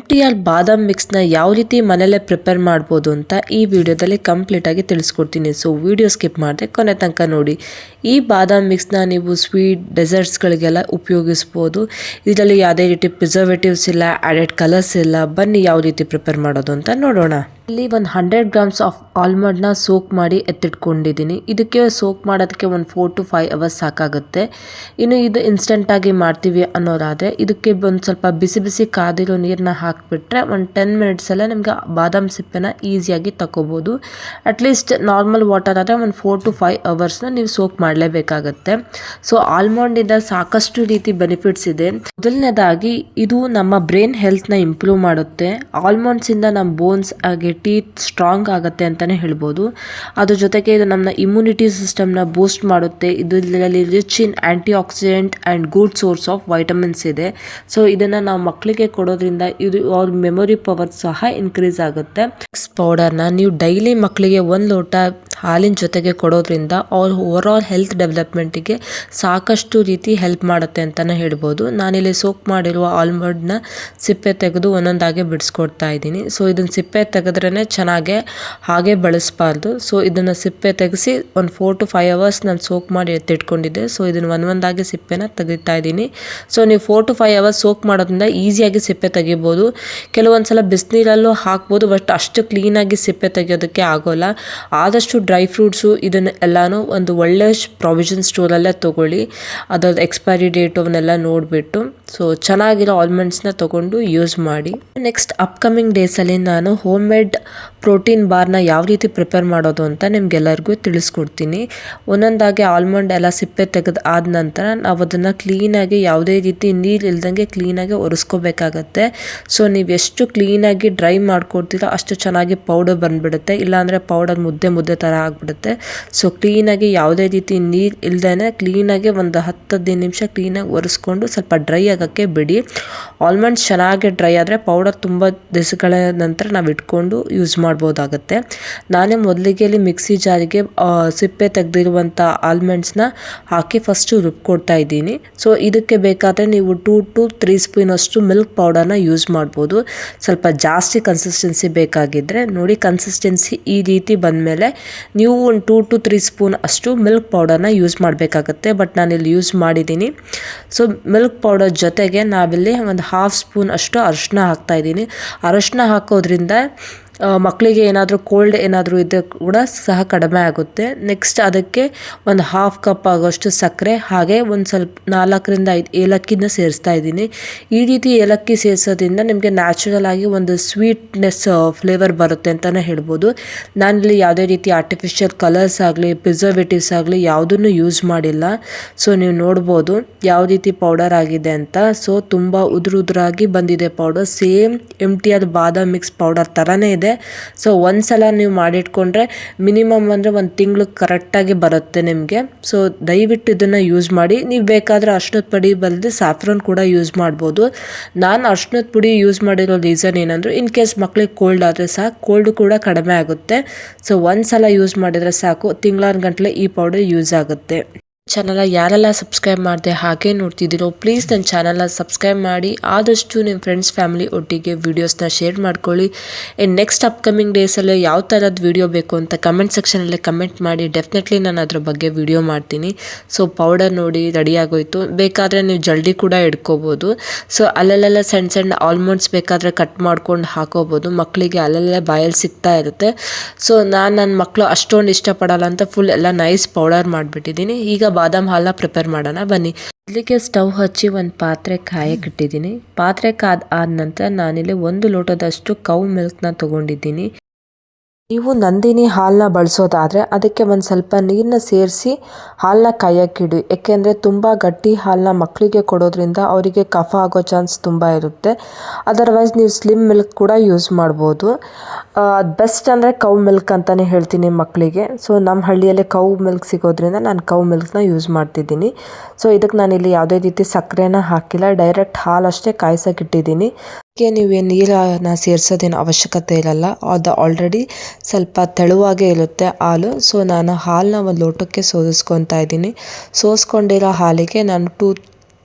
MTR ಬಾದಾಮ್ ಮಿಕ್ಸ್ನ ಯಾವ ರೀತಿ ಮನೆಯಲ್ಲೇ ಪ್ರಿಪೇರ್ ಮಾಡ್ಬೋದು ಅಂತ ಈ ವಿಡಿಯೋದಲ್ಲಿ ಕಂಪ್ಲೀಟಾಗಿ ತಿಳಿಸ್ಕೊಡ್ತೀನಿ. ಸೊ ವಿಡಿಯೋ ಸ್ಕಿಪ್ ಮಾಡದೆ ಕೊನೆ ತನಕ ನೋಡಿ. ಈ ಬಾದಾಮ್ ಮಿಕ್ಸ್ನ ನೀವು ಸ್ವೀಟ್ ಡೆಸರ್ಟ್ಸ್ಗಳಿಗೆಲ್ಲ ಉಪಯೋಗಿಸ್ಬೋದು. ಇದರಲ್ಲಿ ಯಾವುದೇ ರೀತಿ ಪ್ರಿಸರ್ವೇಟಿವ್ಸ್ ಇಲ್ಲ, ಆ್ಯಡೆಡ್ ಕಲರ್ಸ್ ಇಲ್ಲ. ಬನ್ನಿ ಯಾವ ರೀತಿ ಪ್ರಿಪೇರ್ ಮಾಡೋದು ಅಂತ ನೋಡೋಣ. ಇಲ್ಲಿ ಒಂದು 100 ಗ್ರಾಮ್ಸ್ ಆಫ್ ಆಲ್ಮಂಡ್ನ ಸೋಕ್ ಮಾಡಿ ಎತ್ತಿಟ್ಕೊಂಡಿದ್ದೀನಿ. ಇದಕ್ಕೆ ಸೋಕ್ ಮಾಡೋದಕ್ಕೆ ಒಂದು 4 to 5 hours ಸಾಕಾಗುತ್ತೆ. ಇನ್ನು ಇದು ಇನ್ಸ್ಟೆಂಟಾಗಿ ಮಾಡ್ತೀವಿ ಅನ್ನೋದಾದರೆ ಇದಕ್ಕೆ ಒಂದು ಸ್ವಲ್ಪ ಬಿಸಿ ಬಿಸಿ ಕಾದಿರೋ ನೀರನ್ನ ಹಾಕಿಬಿಟ್ರೆ ಒಂದು 10 ಮಿನಿಟ್ಸಲ್ಲೇ ನಿಮಗೆ ಬಾದಾಮ್ ಸಿಪ್ಪೆನ ಈಸಿಯಾಗಿ ತಗೋಬೋದು. ಅಟ್ಲೀಸ್ಟ್ ನಾರ್ಮಲ್ ವಾಟರ್ ಆದರೆ ಒಂದು 4 to 5 hours ನೀವು ಸೋಕ್ ಮಾಡಲೇಬೇಕಾಗತ್ತೆ. ಸೊ ಆಲ್ಮಂಡಿಂದ ಸಾಕಷ್ಟು ರೀತಿ ಬೆನಿಫಿಟ್ಸ್ ಇದೆ. ಮೊದಲನೇದಾಗಿ ಇದು ನಮ್ಮ ಬ್ರೈನ್ ಹೆಲ್ತ್ನ ಇಂಪ್ರೂವ್ ಮಾಡುತ್ತೆ. ಆಲ್ಮಂಡ್ಸಿಂದ ನಮ್ಮ ಬೋನ್ಸ್ ಆಗಿ ಟೀತ್ ಸ್ಟ್ರಾಂಗ್ ಆಗುತ್ತೆ ಅಂತಲೇ ಹೇಳ್ಬೋದು. ಅದ್ರ ಜೊತೆಗೆ ಇದು ನಮ್ಮ ಇಮ್ಯುನಿಟಿ ಸಿಸ್ಟಮ್ನ ಬೂಸ್ಟ್ ಮಾಡುತ್ತೆ. ಇದರಲ್ಲಿ rich in anti accident and good source of vitamins ಇದೆ. ಸೊ ಇದನ್ನು ನಾವು ಮಕ್ಕಳಿಗೆ ಕೊಡೋದ್ರಿಂದ ಇದು ಅವ್ರ ಮೆಮೊರಿ ಪವರ್ ಸಹ ಇನ್ಕ್ರೀಸ್ ಆಗುತ್ತೆ. ಮಿಕ್ಸ್ ಪೌಡರ್ನ ನೀವು ಡೈಲಿ ಮಕ್ಕಳಿಗೆ 1 ಲೋಟ ಹಾಲಿನ ಜೊತೆಗೆ ಕೊಡೋದ್ರಿಂದ ಅವ್ರ ಓವರ್ ಆಲ್ ಹೆಲ್ತ್ ಡೆವಲಪ್ಮೆಂಟಿಗೆ ಸಾಕಷ್ಟು ರೀತಿ ಹೆಲ್ಪ್ ಮಾಡುತ್ತೆ ಅಂತಲೇ ಹೇಳ್ಬೋದು. ನಾನಿಲ್ಲಿ ಸೋಕ್ ಮಾಡಿರುವ ಆಲ್ಮಂಡ್ನ ಸಿಪ್ಪೆ ತೆಗೆದು ಒಂದೊಂದಾಗೆ ಬಿಡಿಸ್ಕೊಡ್ತಾ ಇದ್ದೀನಿ. ಸೊ ಇದನ್ನು ಸಿಪ್ಪೆ ತೆಗೆದ್ರೇ ಚೆನ್ನಾಗೆ ಹಾಗೆ ಬಳಸಬಾರ್ದು. ಸೊ ಇದನ್ನು ಸಿಪ್ಪೆ ತೆಗೆಸಿ ಒಂದು 4 to 5 hours ನಾನು ಸೋಕ್ ಮಾಡಿ ಎತ್ತಿಟ್ಕೊಂಡಿದ್ದೆ. ಸೊ ಇದನ್ನು ಒಂದೊಂದಾಗಿ ಸಿಪ್ಪೆನ ತೆಗಿತಾ ಇದ್ದೀನಿ. ಸೊ ನೀವು 4 to 5 hours ಸೋಕ್ ಮಾಡೋದ್ರಿಂದ ಈಸಿಯಾಗಿ ಸಿಪ್ಪೆ ತೆಗಿಬೋದು. ಕೆಲವೊಂದು ಸಲ ಬಿಸಿನೀರಲ್ಲೂ ಹಾಕ್ಬೋದು, ಬಟ್ ಅಷ್ಟು ಕ್ಲೀನಾಗಿ ಸಿಪ್ಪೆ ತೆಗೆಯೋದಕ್ಕೆ ಆಗೋಲ್ಲ. ಆದಷ್ಟು ಡ್ರೈ ಫ್ರೂಟ್ಸು ಇದನ್ನು ಎಲ್ಲನೂ ಒಂದು ಒಳ್ಳೆ ಪ್ರಾವಿಷನ್ ಸ್ಟೋರಲ್ಲೇ ತೊಗೊಳ್ಳಿ. ಅದರದ್ದು ಎಕ್ಸ್ಪೈರಿ ಡೇಟ್ ಅವನ್ನೆಲ್ಲ ನೋಡಿಬಿಟ್ಟು ಸೊ ಚೆನ್ನಾಗಿರೋ ಆಲ್ಮಂಡ್ಸ್ನ ತೊಗೊಂಡು ಯೂಸ್ ಮಾಡಿ. ನೆಕ್ಸ್ಟ್ ಅಪ್ಕಮಿಂಗ್ ಡೇಸಲ್ಲಿ ನಾನು ಹೋಮ್ ಮೇಡ್ ಪ್ರೋಟೀನ್ ಬಾರ್ನ ಯಾವ ರೀತಿ ಪ್ರಿಪೇರ್ ಮಾಡೋದು ಅಂತ ನಿಮ್ಗೆಲ್ಲರಿಗೂ ತಿಳಿಸ್ಕೊಡ್ತೀನಿ. ಒಂದೊಂದಾಗಿ ಆಲ್ಮಂಡ್ ಎಲ್ಲ ಸಿಪ್ಪೆ ತೆಗೆದು ಆದ ನಂತರ ನಾವು ಅದನ್ನು ಕ್ಲೀನಾಗಿ ಯಾವುದೇ ರೀತಿ ನೀರು ಇಲ್ದಂಗೆ ಕ್ಲೀನಾಗಿ ಒರೆಸ್ಕೋಬೇಕಾಗತ್ತೆ. ಸೊ ನೀವು ಎಷ್ಟು ಕ್ಲೀನಾಗಿ ಡ್ರೈ ಮಾಡ್ಕೊಡ್ತೀರೋ ಅಷ್ಟು ಚೆನ್ನಾಗಿ ಪೌಡರ್ ಬಂದುಬಿಡುತ್ತೆ. ಇಲ್ಲಾಂದರೆ ಪೌಡರ್ ಮುದ್ದೆ ಮುದ್ದೆ ಥರ ಆಗಿಬಿಡುತ್ತೆ. ಸೊ ಕ್ಲೀನಾಗಿ ಯಾವುದೇ ರೀತಿ ನೀರು ಇಲ್ದೇ ಕ್ಲೀನಾಗಿ ಒಂದು 10-15 ನಿಮಿಷ ಕ್ಲೀನಾಗಿ ಒರೆಸ್ಕೊಂಡು ಸ್ವಲ್ಪ ಡ್ರೈ ಆಗೋಕ್ಕೆ ಬಿಡಿ. ಆಲ್ಮಂಡ್ಸ್ ಚೆನ್ನಾಗಿ ಡ್ರೈ ಆದರೆ ಪೌಡರ್ ತುಂಬ ದಿವಸಗಳ ನಂತರ ನಾವು ಇಟ್ಕೊಂಡು ಯೂಸ್ ಮಾಡ್ಬೋದಾಗುತ್ತೆ. ನಾನೇ ಮೊದಲಿಗೆ ಇಲ್ಲಿ ಮಿಕ್ಸಿ ಜಾರಿಗೆ ಸಿಪ್ಪೆ ತೆಗೆದಿರುವಂಥ ಆಲ್ಮಂಡ್ಸ್ನ ಹಾಕಿ ಫಸ್ಟು ರುಬ್ಕೊಡ್ತಾ ಇದ್ದೀನಿ. ಸೊ ಇದಕ್ಕೆ ಬೇಕಾದರೆ ನೀವು 2 to 3 ಸ್ಪೂನ್ ಅಷ್ಟು ಮಿಲ್ಕ್ ಪೌಡರ್ನ ಯೂಸ್ ಮಾಡ್ಬೋದು. ಸ್ವಲ್ಪ ಜಾಸ್ತಿ ಕನ್ಸಿಸ್ಟೆನ್ಸಿ ಬೇಕಾಗಿದ್ದರೆ ನೋಡಿ, ಕನ್ಸಿಸ್ಟೆನ್ಸಿ ಈ ರೀತಿ ಬಂದಮೇಲೆ ನೀವು ಒಂದು 2 to 3 ಸ್ಪೂನ್ ಅಷ್ಟು ಮಿಲ್ಕ್ ಪೌಡರ್ನ ಯೂಸ್ ಮಾಡಬೇಕಾಗತ್ತೆ. ಬಟ್ ನಾನಿಲ್ಲಿ ಯೂಸ್ ಮಾಡಿದ್ದೀನಿ. ಸೊ ಮಿಲ್ಕ್ ಪೌಡರ್ ಜೊತೆಗೆ ನಾವಿಲ್ಲಿ ಒಂದು 1/2 ಸ್ಪೂನ್ ಅಷ್ಟು ಅರಿಶಿನ ಹಾಕ್ತಾಯಿದ್ದೀನಿ. ಅರಿಶಿನ ಹಾಕೋದ್ರಿಂದ ಮಕ್ಕಳಿಗೆ ಏನಾದರೂ ಕೋಲ್ಡ್ ಏನಾದರೂ ಇದ್ದರೆ ಕೂಡ ಸಹ ಕಡಿಮೆ ಆಗುತ್ತೆ. ನೆಕ್ಸ್ಟ್ ಅದಕ್ಕೆ ಒಂದು 1/2 ಕಪ್ ಆಗೋಷ್ಟು ಸಕ್ಕರೆ, ಹಾಗೆ ಒಂದು ಸ್ವಲ್ಪ 4ರಿಂದ 5 ಏಲಕ್ಕಿನ ಸೇರಿಸ್ತಾ ಇದ್ದೀನಿ. ಈ ರೀತಿ ಏಲಕ್ಕಿ ಸೇರಿಸೋದ್ರಿಂದ ನಿಮಗೆ ನ್ಯಾಚುರಲ್ ಆಗಿ ಒಂದು ಸ್ವೀಟ್ನೆಸ್ ಫ್ಲೇವರ್ ಬರುತ್ತೆ ಅಂತಲೇ ಹೇಳ್ಬೋದು. ನಾನಿಲ್ಲಿ ಯಾವುದೇ ರೀತಿ ಆರ್ಟಿಫಿಷಿಯಲ್ ಕಲರ್ಸ್ ಆಗಲಿ ಪ್ರಿಸರ್ವೇಟಿವ್ಸ್ ಆಗಲಿ ಯಾವುದನ್ನು ಯೂಸ್ ಮಾಡಿಲ್ಲ. ಸೊ ನೀವು ನೋಡ್ಬೋದು ಯಾವ ರೀತಿ ಪೌಡರ್ ಆಗಿದೆ ಅಂತ. ಸೊ ತುಂಬ ಉದುರಾಗಿ ಬಂದಿದೆ ಪೌಡರ್. ಸೇಮ್ MTR ಬಾದಾಮ್ ಮಿಕ್ಸ್ ಪೌಡರ್ ಥರನೇ ಇದೆ. ಸೊ ಒಂದ್ಸಲ ನೀವು ಮಾಡಿಟ್ಕೊಂಡ್ರೆ ಮಿನಿಮಮ್ ಅಂದರೆ 1 ತಿಂಗಳು ಕರೆಕ್ಟಾಗಿ ಬರುತ್ತೆ ನಿಮಗೆ. ಸೊ ದಯವಿಟ್ಟು ಇದನ್ನು ಯೂಸ್ ಮಾಡಿ. ನೀವು ಬೇಕಾದರೆ ಅರಿಶಿನದ ಪುಡಿ ಬದಲು ಸ್ಯಾಫ್ರನ್ ಕೂಡ ಯೂಸ್ ಮಾಡ್ಬೋದು. ನಾನು ಅರಿಶಿನದ ಪುಡಿ ಯೂಸ್ ಮಾಡಿರೋ ರೀಸನ್ ಏನಂದರೆ ಇನ್ ಕೇಸ್ ಮಕ್ಕಳಿಗೆ ಕೋಲ್ಡ್ ಆದರೆ ಸಹ ಕೋಲ್ಡ್ ಕೂಡ ಕಡಿಮೆ ಆಗುತ್ತೆ. ಸೊ ಒಂದ್ಸಲ ಯೂಸ್ ಮಾಡಿದರೆ ಸಾಕು, ತಿಂಗಳಾನುಗಟ್ಟಲೆ ಈ ಪೌಡರ್ ಯೂಸ್ ಆಗುತ್ತೆ. ಚಾನಲ್ನ ಯಾರೆಲ್ಲ ಸಬ್ಸ್ಕ್ರೈಬ್ ಮಾಡಿದೆ ಹಾಗೆ ನೋಡ್ತಿದ್ದೀರೋ ಪ್ಲೀಸ್ ನನ್ನ ಚಾನಲ್ನ ಸಬ್ಸ್ಕ್ರೈಬ್ ಮಾಡಿ. ಆದಷ್ಟು ನಿಮ್ಮ ಫ್ರೆಂಡ್ಸ್ ಫ್ಯಾಮಿಲಿ ಒಟ್ಟಿಗೆ ವೀಡಿಯೋಸ್ನ ಶೇರ್ ಮಾಡ್ಕೊಳ್ಳಿ. ನೆಕ್ಸ್ಟ್ ಅಪ್ಕಮಿಂಗ್ ಡೇಸಲ್ಲಿ ಯಾವ ಥರದ ವೀಡಿಯೋ ಬೇಕು ಅಂತ ಕಮೆಂಟ್ ಸೆಕ್ಷನಲ್ಲಿ ಕಮೆಂಟ್ ಮಾಡಿ. ಡೆಫಿನೆಟ್ಲಿ ನಾನು ಅದ್ರ ಬಗ್ಗೆ ವೀಡಿಯೋ ಮಾಡ್ತೀನಿ. ಸೊ ಪೌಡರ್ ನೋಡಿ ರೆಡಿ ಆಗೋಯ್ತು. ಬೇಕಾದರೆ ನೀವು ಜಲ್ದಿ ಕೂಡ ಇಟ್ಕೋಬೋದು. ಸೊ ಅಲ್ಲೆಲ್ಲ ಸಣ್ಣ ಆಲ್ಮಂಡ್ಸ್ ಬೇಕಾದರೆ ಕಟ್ ಮಾಡ್ಕೊಂಡು ಹಾಕೋಬೋದು. ಮಕ್ಕಳಿಗೆ ಅಲ್ಲೆಲ್ಲ ಬಾಯಲ್ಲಿ ಸಿಗ್ತಾ ಇರುತ್ತೆ. ಸೊ ನನ್ನ ಮಕ್ಕಳು ಅಷ್ಟೊಂದು ಇಷ್ಟಪಡಲ್ಲ ಅಂತ ಫುಲ್ ಎಲ್ಲ ನೈಸ್ ಪೌಡರ್ ಮಾಡಿಬಿಟ್ಟಿದ್ದೀನಿ. ಈಗ ಬಾದಾಮ್ ಹಾಲನ್ನ ಪ್ರಿಪೇರ್ ಮಾಡೋಣ ಬನ್ನಿ. ಇಲ್ಲಿಗೆ ಸ್ಟವ್ ಹಚ್ಚಿ ಒಂದು ಪಾತ್ರೆ ಕಾಯಕ್ಕೆ ಇಟ್ಟಿದ್ದೀನಿ. ಪಾತ್ರೆ ಆದ ನಂತರ ನಾನಿಲ್ಲಿ 1 ಲೋಟದಷ್ಟು ಕೌ ಮಿಲ್ಕ್ನ ತೊಗೊಂಡಿದ್ದೀನಿ. ನೀವು ನಂದಿನಿ ಹಾಲನ್ನ ಬಳಸೋದಾದರೆ ಅದಕ್ಕೆ ಒಂದು ಸ್ವಲ್ಪ ನೀರನ್ನ ಸೇರಿಸಿ ಹಾಲನ್ನ ಕಾಯಕ್ಕಿಡಿ. ಏಕೆಂದರೆ ತುಂಬ ಗಟ್ಟಿ ಹಾಲನ್ನ ಮಕ್ಕಳಿಗೆ ಕೊಡೋದ್ರಿಂದ ಅವರಿಗೆ ಕಫ ಆಗೋ ಚಾನ್ಸ್ ತುಂಬ ಇರುತ್ತೆ. ಅದರ್ವೈಸ್ ನೀವು ಸ್ಲಿಮ್ ಮಿಲ್ಕ್ ಕೂಡ ಯೂಸ್ ಮಾಡ್ಬೋದು. ಅದು ಬೆಸ್ಟ್ ಅಂದರೆ ಕೌ ಮಿಲ್ಕ್ ಅಂತಲೇ ಹೇಳ್ತೀನಿ ಮಕ್ಕಳಿಗೆ. ಸೊ ನಮ್ಮ ಹಳ್ಳಿಯಲ್ಲಿ ಕೌ ಮಿಲ್ಕ್ ಸಿಗೋದ್ರಿಂದ ನಾನು ಕೌ ಮಿಲ್ಕ್ನ ಯೂಸ್ ಮಾಡ್ತಿದ್ದೀನಿ. ಸೊ ಇದಕ್ಕೆ ನಾನಿಲ್ಲಿ ಯಾವುದೇ ರೀತಿ ಸಕ್ಕರೆನ ಹಾಕಿಲ್ಲ, ಡೈರೆಕ್ಟ್ ಹಾಲಷ್ಟೇ ಕಾಯ್ಸೋಕ್ಕಿಟ್ಟಿದ್ದೀನಿ. ನೀವು ನೀರನ್ನು ಸೇರಿಸೋದೇನು ಅವಶ್ಯಕತೆ ಇರಲ್ಲ. ಅದು ಆಲ್ರೆಡಿ ಸ್ವಲ್ಪ ತೆಳುವಾಗೇ ಇರುತ್ತೆ ಹಾಲು. ಸೊ ನಾನು ಹಾಲನ್ನ ಒಂದು ಲೋಟಕ್ಕೆ ಸೋದಿಸ್ಕೊತಾ ಇದ್ದೀನಿ. ಸೋಸ್ಕೊಂಡಿರೋ ಹಾಲಿಗೆ ನಾನು 2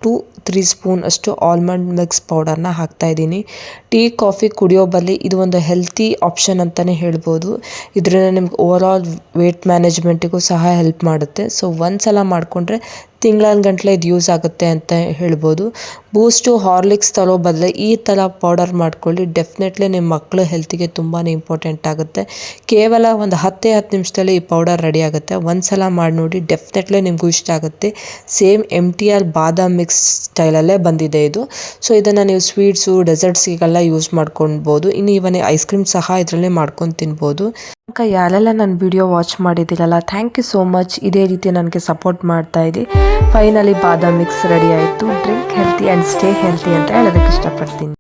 to 3 ಸ್ಪೂನ್ ಅಷ್ಟು ಆಲ್ಮಂಡ್ ಮಿಕ್ಸ್ ಪೌಡರ್ನ ಹಾಕ್ತಾಯಿದ್ದೀನಿ. ಟೀ ಕಾಫಿ ಕುಡಿಯೋ ಬದಲು ಇದು ಒಂದು ಹೆಲ್ತಿ ಆಪ್ಷನ್ ಅಂತಲೇ ಹೇಳ್ಬೋದು. ಇದರಿಂದ ನಿಮ್ಗೆ ಓವರ್ ಆಲ್ ವೇಟ್ ಮ್ಯಾನೇಜ್ಮೆಂಟಿಗೂ ಸಹ ಹೆಲ್ಪ್ ಮಾಡುತ್ತೆ. ಸೊ ಒಂದ್ಸಲ ಮಾಡಿಕೊಂಡ್ರೆ ತಿಂಗಳಾನ್ಗಂಟ್ಲೆ ಇದು ಯೂಸ್ ಆಗುತ್ತೆ ಅಂತ ಹೇಳ್ಬೋದು. ಬೂಸ್ಟು ಹಾರ್ಲಿಕ್ಸ್ ತರೋ ಬದಲು ಈ ಥರ ಪೌಡರ್ ಮಾಡ್ಕೊಳ್ಳಿ. ಡೆಫಿನೆಟ್ಲಿ ನಿಮ್ಮ ಮಕ್ಕಳ ಹೆಲ್ತಿಗೆ ತುಂಬಾ ಇಂಪಾರ್ಟೆಂಟ್ ಆಗುತ್ತೆ. ಕೇವಲ ಒಂದು 10 ನಿಮಿಷದಲ್ಲಿ ಈ ಪೌಡರ್ ರೆಡಿ ಆಗುತ್ತೆ. ಒಂದ್ಸಲ ಮಾಡಿ ನೋಡಿ, ಡೆಫಿನೆಟ್ಲಿ ನಿಮಗೂ ಇಷ್ಟ ಆಗುತ್ತೆ. ಸೇಮ್ MTR ಬಾದಾಮ್ ಮಿಕ್ಸ್ ಸ್ಟೈಲಲ್ಲೇ ಬಂದಿದೆ ಇದು. ಸೊ ಇದನ್ನು ನೀವು ಸ್ವೀಟ್ಸು ಡೆಸರ್ಟ್ಸಿಗೆಲ್ಲ ಯೂಸ್ ಮಾಡ್ಕೊಳ್ಬೋದು. ಇನ್ನು ಇವನೇ ಐಸ್ ಕ್ರೀಮ್ ಸಹ ಇದರಲ್ಲೇ ಮಾಡ್ಕೊಂಡು ತಿನ್ಬೋದು. ಯಾರೆಲ್ಲ ನನ್ನ ವಿಡಿಯೋ ವಾಚ್ ಮಾಡಿದ್ದೀರಲ್ಲ, ಥ್ಯಾಂಕ್ ಯು ಸೋ ಮಚ್. ಇದೇ ರೀತಿ ನನಗೆ ಸಪೋರ್ಟ್ ಮಾಡ್ತಾ ಇರಿ. ಫೈನಲಿ ಬಾದಾಮ್ ಮಿಕ್ಸ್ ರೆಡಿ ಆಯಿತು. Drink healthy and stay healthy ಅಂತ ಹೇಳೋದಕ್ಕೆ ಇಷ್ಟಪಡ್ತೀನಿ.